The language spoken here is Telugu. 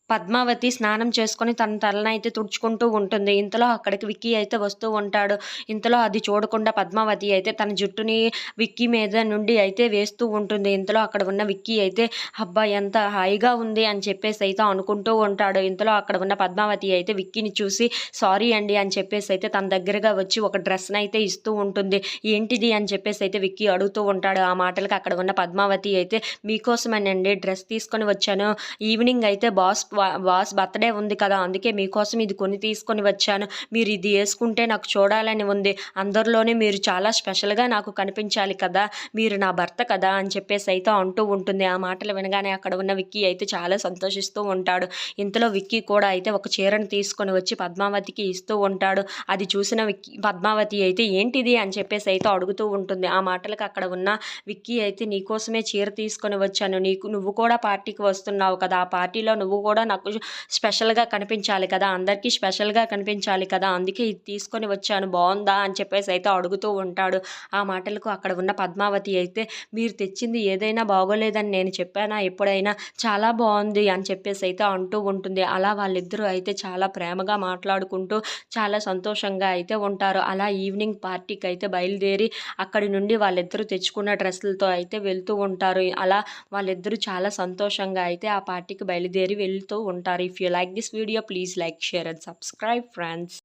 పద్మావతి స్నానం చేసుకొని తన తలనైతే తుడుచుకుంటూ ఉంటుంది. ఇంతలో అక్కడికి విక్కీ అయితే వస్తూ ఉంటాడు. ఇంతలో అది చూడకుండా పద్మావతి అయితే తన జుట్టుని విక్కీ మీద నుండి అయితే వేస్తూ ఉంటుంది. ఇంతలో అక్కడ ఉన్న విక్కీ అయితే అబ్బా! ఎంత హాయిగా ఉంది అని చెప్పేసి అయితే అనుకుంటూ ఉంటాడు. ఇంతలో అక్కడ ఉన్న పద్మావతి అయితే విక్కీని చూసి సారీ అండి అని చెప్పేసి అయితే తన దగ్గరగా వచ్చి ఒక డ్రెస్‌నైతే ఇస్తూ ఉంటుంది. ఏంటిది అని చెప్పేసి అయితే విక్కీ అడుగుతూ ఉంటాడు. ఆ మాటలకి అక్కడ ఉన్న పద్మావతి అయితే మీకోసమేనండి డ్రెస్ తీసుకొని వచ్చాను. ఈవినింగ్ అయితే బాస్ బర్త్‌డే ఉంది కదా! అందుకే మీకోసం ఇది కొని తీసుకొని వచ్చాను. మీరు ఇది యేసుకుంటే నాకు చూడాలని ఉంది. అందరిలోనే మీరు చాలా స్పెషల్‌గా నాకు కనిపించాలి కదా! మీరు నా భర్త కదా! అని చెప్పేసి అయితే అంటూ ఉంటుంది. ఆ మాటలు వినగానే అక్కడ ఉన్న విక్కీ అయితే చాలా సంతోషిస్తూ ఉంటాడు. ఇంతలో విక్కీ కూడా అయితే ఒక చీరను తీసుకొని వచ్చి పద్మావతికి ఇస్తూ ఉంటాడు. అది చూసిన పద్మావతి అయితే ఏంటిది అని చెప్పేసి అయితే అడుగుతూ ఉంటుంది. ఆ మాటలకి అక్కడ ఉన్న విక్కీ అయితే నీకోసమే చీర తీసుకొని వచ్చాను. నువ్వు కూడా పార్టీకి వస్తున్నావు కదా! ఆ పార్టీలో నువ్వు కూడా నాకు స్పెషల్‌గా కనిపించాలి కదా! అందరికీ స్పెషల్‌గా కనిపించాలి కదా! అందుకే ఇది తీసుకొని వచ్చాను బావుందా? అని చెప్పేసి అయితే అడుగుతూ ఉంటాడు. ఆ మాటలకు అక్కడ ఉన్న పద్మావతి అయితే మీరు తెచ్చింది ఏదైనా బాగోలేదని నేను చెప్పానా ఎప్పుడైనా? చాలా బావుంది అని చెప్పేసి అయితే అంటూ ఉంటుంది. అలా వాళ్ళిద్దరూ అయితే చాలా ప్రేమగా మాట్లాడుకుంటూ చాలా సంతోషంగా అయితే ఉంటారు. అలా ఈవినింగ్ పార్టీకి అయితే బయలుదేరి అక్కడి నుండి వాళ్ళిద్దరూ తెచ్చుకున్న డ్రెస్సులతో అయితే వెళ్తూ ఉంటారు. అలా వాళ్ళిద్దరూ చాలా సంతోషంగా అయితే ఆ పార్టీకి బయలుదేరి వెళ్తూ ఉంటారు. If you like this video please like, share and subscribe friends.